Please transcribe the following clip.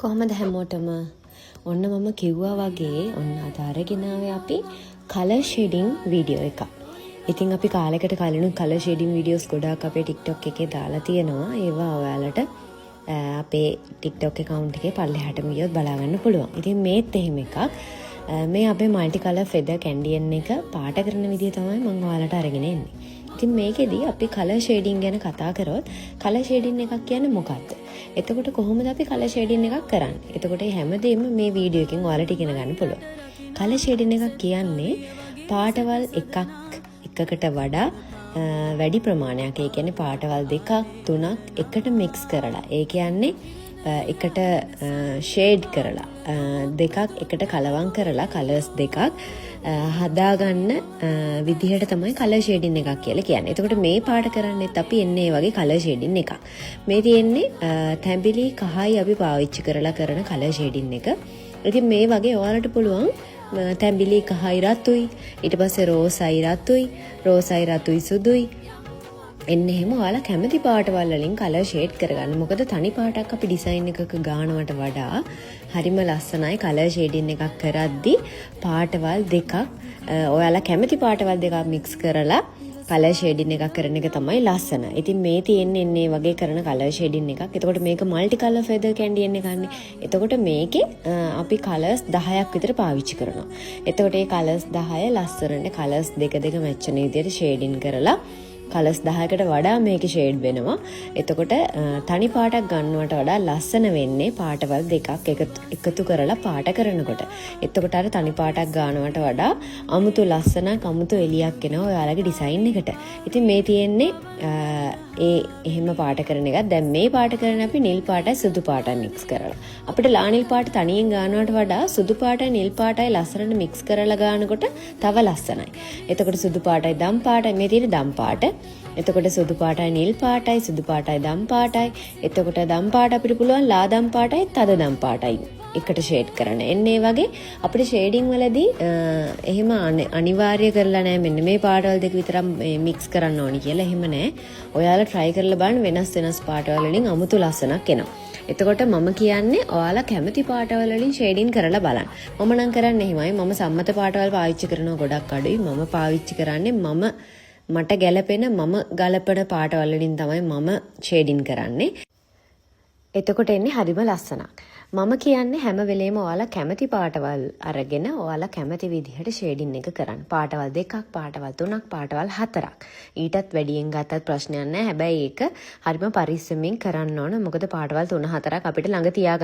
කොහමද හැමෝටම ඔන්න මම කිව්වා වගේ ඔන්න අද අරගෙන ආවේ අපි කලර් ෂේඩින් වීඩියෝ එකක්. ඉතින් අපි කාලයකට කලින් කලර් ෂේඩින් වීඩියෝස් ගොඩාක් අපේ TikTok එකේ දාලා තියෙනවා. ඒවා ඔයාලට අපේ TikTok account එකේ පල්ලෙහාටම ගියොත් බලා ගන්න පුළුවන්. ඉතින් මේත් එහෙම එකක්. මේ අපේ මල්ටි කලර් ෆෙදර් කැන්ඩියන් එක පාට කරන විදිය තමයි මම ඔයාලට අරගෙන එන්නේ. ඉතින් මේකෙදී අපි කලර් ෂේඩින් ගැන කතා කරොත් කලර් ෂේඩින් එකක් කියන්නේ මොකක්ද? එතකොට කොහොමද අපි කලර් ෂේඩින් එකක් කරන්නේ? එතකොට මේ හැමදේම මේ වීඩියෝ එකෙන් ඔයාලට ඉගෙන ගන්න පුළුවන්. කලර් ෂේඩින් එකක් කියන්නේ පාටවල් එකකට වඩා වැඩි ප්‍රමාණයක්. ඒ කියන්නේ පාටවල් දෙකක් තුනක් එකට මික්ස් කරලා. ඒ කියන්නේ එකට ෂේඩ් කරලා දෙකක් එකට කලවම් කරලා කලර්ස් දෙකක් හදාගන්න විදිහට තමයි කලර් ෂේඩින් එකක් කියලා කියන්නේ. එතකොට මේ පාට කරන්නේත් අපි එන්නේ වගේ කලර් ෂේඩින් එකක්. මේ තියෙන්නේ තැඹිලි කහයි අපි පාවිච්චි කරලා කරන කලර් ෂේඩින් එක. ඉතින් මේ වගේ ඔයාලට පුළුවන් තැඹිලි කහයි රතුයි, ඊට පස්සේ රෝසයි රතුයි, රෝසයි රතුයි සුදුයි එන්න එහෙම ඔයාලා කැමති පාටවල් වලින් කලර් ෂේඩ් කරගන්න. මොකද තනි පාටක් අපි ඩිසයින් එකක ගානවට වඩා හරිම ලස්සනයි කලර් ෂේඩින් එකක් කරද්දි පාටවල් දෙකක් ඔයාලා කැමති පාටවල් දෙකක් මික්ස් කරලා කලර් ෂේඩින් එකක් කරන එක තමයි ලස්සන. ඉතින් මේ තියෙන්නේ වගේ කරන කලර් ෂේඩින් එකක්. එතකොට මේක මල්ටි කලර් ෆෙදර් කැන්ඩියන් එකක්නේ. එතකොට මේකේ අපි කලර්ස් 10ක් විතර පාවිච්චි කරනවා. එතකොට මේ කලර්ස් 10 ලස්සනට කලර්ස් දෙක මැච් වෙන විදිහට ෂේඩින් කරලා කලර්ස් 10කට වඩා මේක ෂේඩ් වෙනවා. එතකොට තනි පාටක් ගන්නවට වඩා ලස්සන වෙන්නේ පාටවල් දෙකක් එකතු කරලා පාට කරනකොට. එතකොට අර තනි පාටක් ගන්නවට වඩා අමුතු ලස්සනක් අමුතු එලියක් එනවා ඔයාලගේ ඩිසයින් එකට. ඉතින් මේ තියෙන්නේ එහෙම පාට කරන එකක්. දැන් මේ පාට කරන අපි නිල් පාටයි සුදු පාටයි මික්ස් කරලා. අපිට ලා නිල් පාට තනියෙන් ගන්නවට වඩා සුදු පාටයි නිල් පාටයි ලස්සනට මික්ස් කරලා ගන්නකොට තව ලස්සනයි. එතකොට සුදු පාටයි දම් පාටයි මේ තියෙන දම් පාට. එතකොට සුදු පාටයි නිල් පාටයි සුදු පාටයි දම් පාටයි. එතකොට දම් පාට අපිට පුළුවන් ලා දම් පාටයි තද දම් පාටයි එකට ෂේඩ් කරන්න. එන්නේ වගේ අපිට ෂේඩින් වලදී එහෙම අනිවාර්ය කරලා නැහැ මෙන්න මේ පාටවල් දෙක විතරක් මික්ස් කරන්න ඕනි කියලා. එහෙම නැහැ. ඔයාලා try කරලා බලන්න වෙනස් පාටවල් වලින් අමුතු ලස්සනක් එනවා. එතකොට මම කියන්නේ ඔයාලා කැමති පාටවල් වලින් ෂේඩින් කරලා බලන්න. මම නම් කරන්නේ එහෙමයි. මම සම්මත පාටවල් පාවිච්චි කරනවා ගොඩක් අඩුයි. මම පාවිච්චි කරන්නේ මට ගැලපෙන මම ගලපන පාටවල් වලින් තමයි මම ෂේඩින් කරන්නේ. එතකොට එන්නේ හරිම ලස්සනක්. මම කියන්නේ හැම වෙලේම ඔයාලා කැමති පාටවල් අරගෙන ඔයාලා කැමති විදිහට ෂේඩින් එක කරන්න. පාටවල් දෙකක්, පාටවල් තුනක්, පාටවල් හතරක්. ඊටත් වැඩියෙන් ගත්තත් ප්‍රශ්නයක් නැහැ. හැබැයි ඒක හරිම පරිස්සමින් කරන්න ඕන. මොකද පාටවල් 3-4ක් අපිට ළඟ තියාගන්න